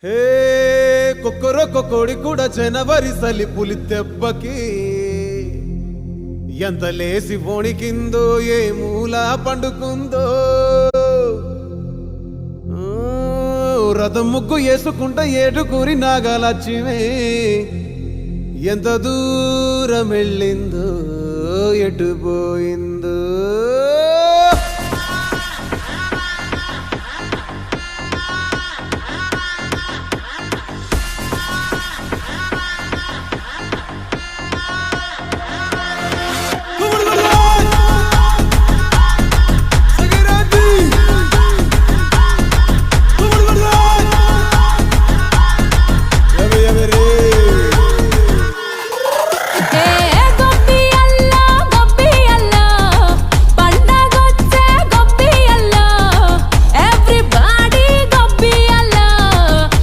హే కొక్కరొక్క కోడి కూడా జనవరి సలి పులి దెబ్బకి ఎంత లేసి వణికిందో ఏ మూల పండుకుందో రథం ముగ్గు వేసుకుంటా ఏడుకూరి నాగలచ్చివే ఎంత దూరం వెళ్ళిందో ఎటు పోయిందో